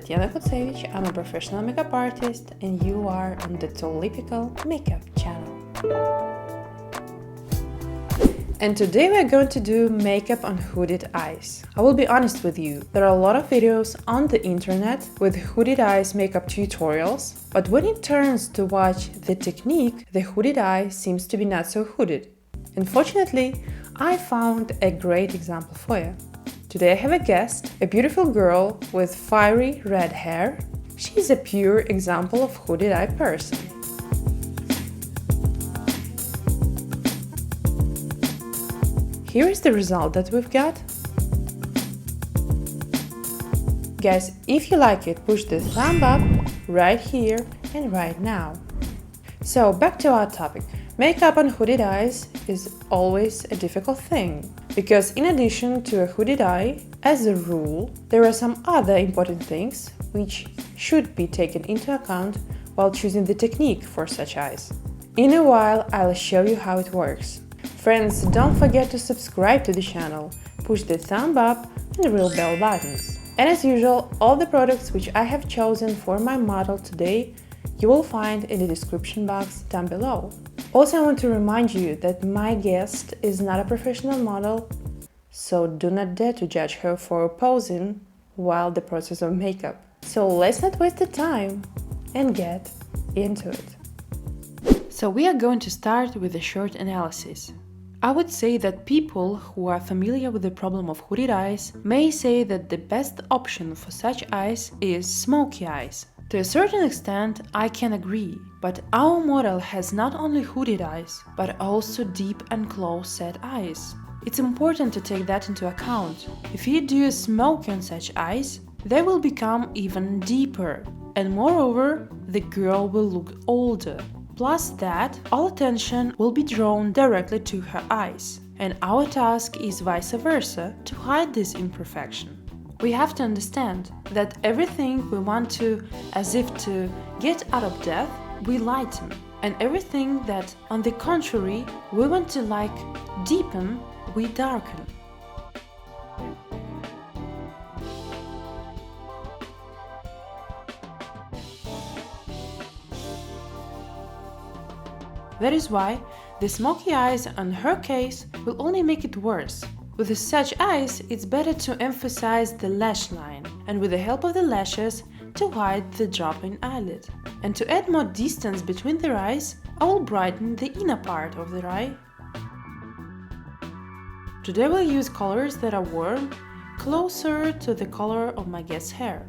Tatiana. I'm a professional makeup artist and you are on the Tulipical makeup channel. And today we are going to do makeup on hooded eyes. I will be honest with you, there are a lot of videos on the internet with hooded eyes makeup tutorials, but when it turns to watch the technique, the hooded eye seems to be not so hooded. Unfortunately, I found a great example for you. Today I have a guest, a beautiful girl with fiery red hair. She is a pure example of hooded eye person. Here is the result that we've got. Guys, if you like it, push the thumb up right here and right now. So back to our topic. Makeup on hooded eyes is always a difficult thing, because in addition to a hooded eye, as a rule, there are some other important things which should be taken into account while choosing the technique for such eyes. In a while, I'll show you how it works. Friends, don't forget to subscribe to the channel, push the thumb up and the real bell buttons. And as usual, all the products which I have chosen for my model today you will find in the description box down below. Also, I want to remind you that my guest is not a professional model, so do not dare to judge her for posing while the process of makeup. So let's not waste the time and get into it. So we are going to start with a short analysis. I would say that people who are familiar with the problem of hooded eyes may say that the best option for such eyes is smoky eyes. To a certain extent, I can agree, but our model has not only hooded eyes, but also deep and close-set eyes. It's important to take that into account. If you do a smoky on such eyes, they will become even deeper, and moreover, the girl will look older. Plus that, all attention will be drawn directly to her eyes, and our task is vice versa, to hide this imperfection. We have to understand that everything we want to, as if to get out of death, we lighten, and everything that, on the contrary, we want to deepen, we darken. That is why the smoky eyes on her case will only make it worse. With such eyes, it's better to emphasize the lash line, and with the help of the lashes, to hide the dropping eyelid. And to add more distance between their eyes, I will brighten the inner part of their eye. Today we'll use colors that are warm, closer to the color of my guest's hair.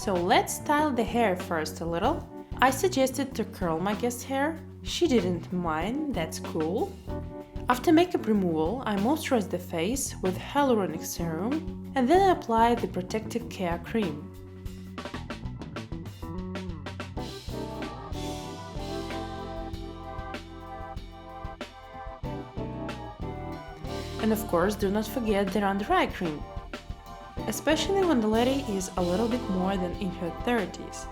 So let's style the hair first a little. I suggested to curl my guest's hair. She didn't mind, that's cool. After makeup removal, I moisturize the face with hyaluronic serum and then I apply the protective care cream. And of course, do not forget the under eye cream, especially when the lady is a little bit more than in her 30s.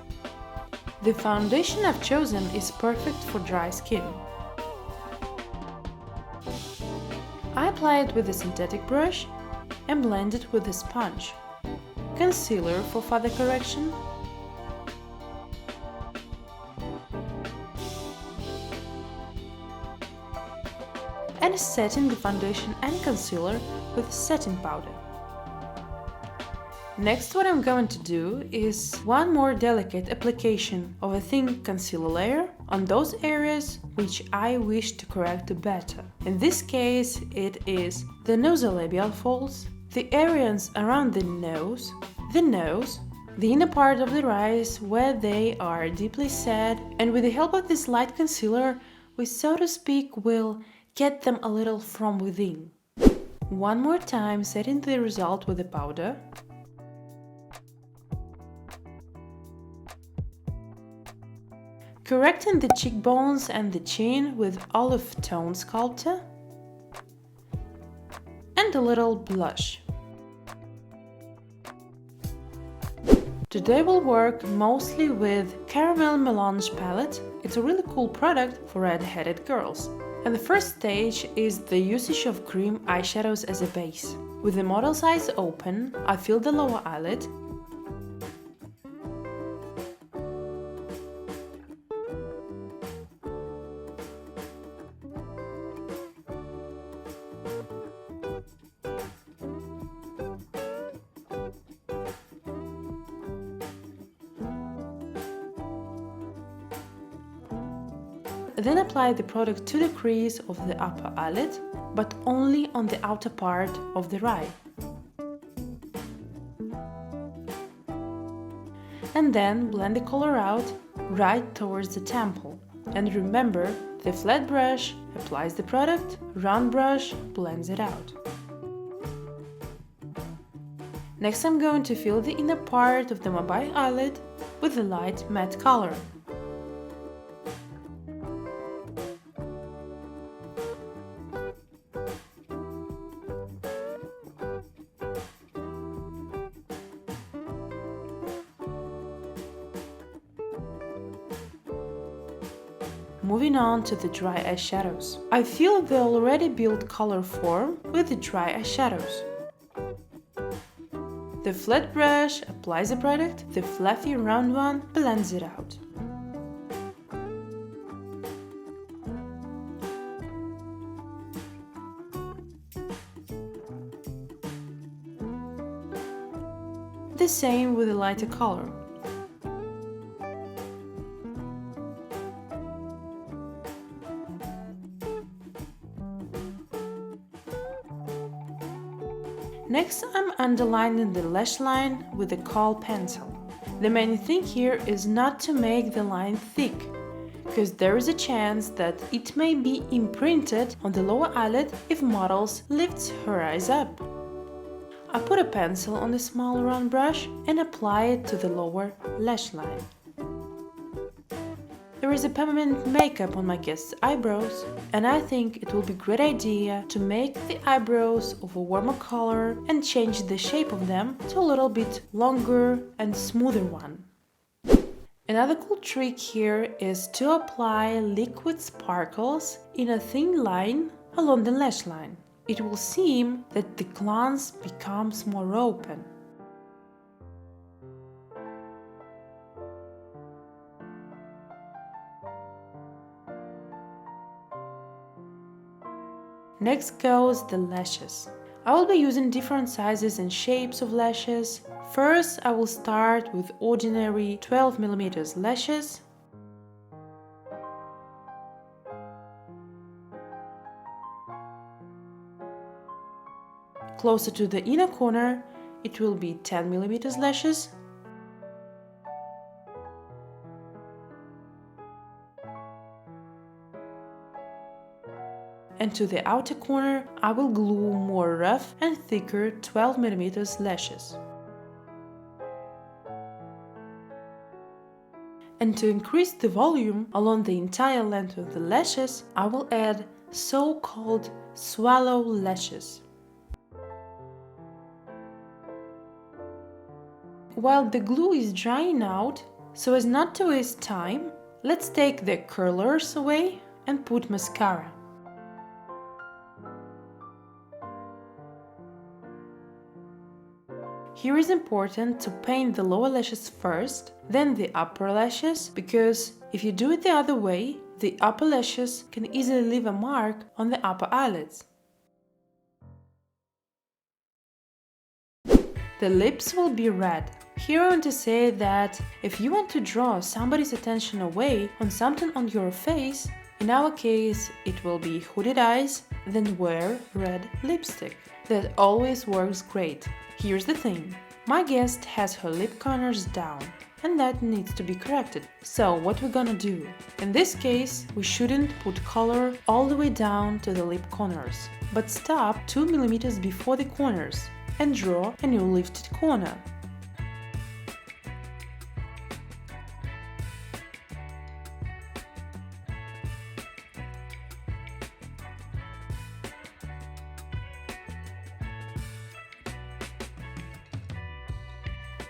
The foundation I've chosen is perfect for dry skin. I apply it with a synthetic brush and blend it with a sponge. Concealer for further correction. And setting the foundation and concealer with setting powder. Next, what I'm going to do is one more delicate application of a thin concealer layer on those areas which I wish to correct better. In this case, it is the nasolabial folds, the areas around the nose, the inner part of the eyes where they are deeply set, and with the help of this light concealer, we so to speak will get them a little from within. One more time, setting the result with the powder. Correcting the cheekbones and the chin with olive tone sculptor and a little blush. Today we'll work mostly with Caramel Melange palette. It's a really cool product for red-headed girls. And the first stage is the usage of cream eyeshadows as a base. With the model's eyes open, I fill the lower eyelid Then apply the product to the crease of the upper eyelid, but only on the outer part of the eye. And then blend the color out right towards the temple. And remember, the flat brush applies the product, round brush blends it out. Next I'm going to fill the inner part of the mobile eyelid with a light matte color. Moving on to the dry eyeshadows. I fill the already built color form with the dry eyeshadows. The flat brush applies the product, the fluffy round one blends it out. The same with the lighter color. Next, I'm underlining the lash line with a kohl pencil. The main thing here is not to make the line thick, because there is a chance that it may be imprinted on the lower eyelid if models lifts her eyes up. I put a pencil on the small round brush and apply it to the lower lash line. There is a permanent makeup on my guest's eyebrows, and I think it will be a great idea to make the eyebrows of a warmer color and change the shape of them to a little bit longer and smoother one. Another cool trick here is to apply liquid sparkles in a thin line along the lash line. It will seem that the glance becomes more open. Next goes the lashes. I will be using different sizes and shapes of lashes. First, I will start with ordinary 12mm lashes. Closer to the inner corner, it will be 10mm lashes. And to the outer corner, I will glue more rough and thicker 12mm lashes. And to increase the volume along the entire length of the lashes, I will add so-called swallow lashes. While the glue is drying out, so as not to waste time, let's take the curlers away and put mascara. Here is important to paint the lower lashes first, then the upper lashes, because if you do it the other way, the upper lashes can easily leave a mark on the upper eyelids. The lips will be red. Here I want to say that if you want to draw somebody's attention away on something on your face, in our case it will be hooded eyes, then wear red lipstick. That always works great. Here's the thing, my guest has her lip corners down, and that needs to be corrected. So what we're gonna do? In this case, we shouldn't put color all the way down to the lip corners, but stop 2mm before the corners and draw a new lifted corner.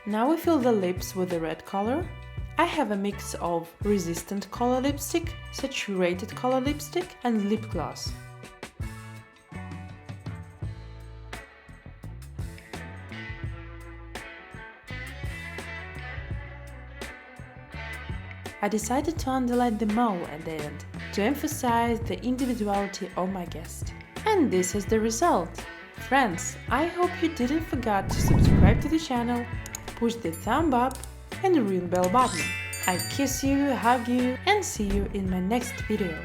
Now we fill the lips with the red color. I have a mix of resistant color lipstick, saturated color lipstick and lip gloss. I decided to underline the mole at the end, to emphasize the individuality of my guest. And this is the result. Friends, I hope you didn't forget to subscribe to the channel, push the thumb up and the ring bell button. I kiss you, hug you, and see you in my next video.